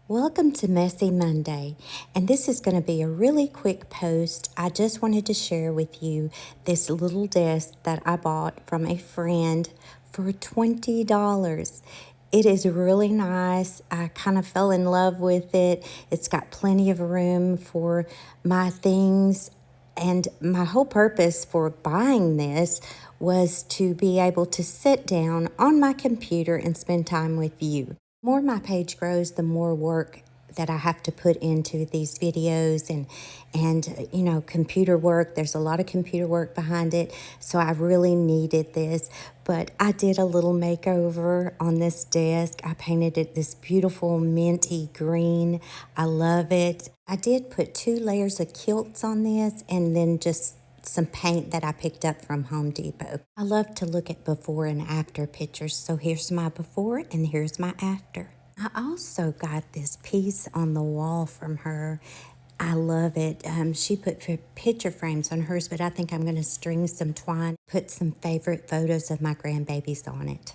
Welcome to Messy Monday, and this is going to be a really quick post. I just wanted to share with you this little desk that I bought from a friend for $20. It is really nice. I kind of fell in love with it. It's got plenty of room for my things, and my whole purpose for buying this was to be able to sit down on my computer and spend time with you. The more my page grows, the more work that I have to put into these videos and computer work. There's a lot of computer work behind it, so I really needed this. But I did a little makeover on this desk. I painted it this beautiful minty green. I love it. I did put 2 layers of quilts on this and then just some paint that I picked up from Home Depot. I love to look at before and after pictures, so here's my before and here's my after. I also got this piece on the wall from her. I love it. She put picture frames on hers, but I think I'm going to string some twine, put some favorite photos of my grandbabies on it.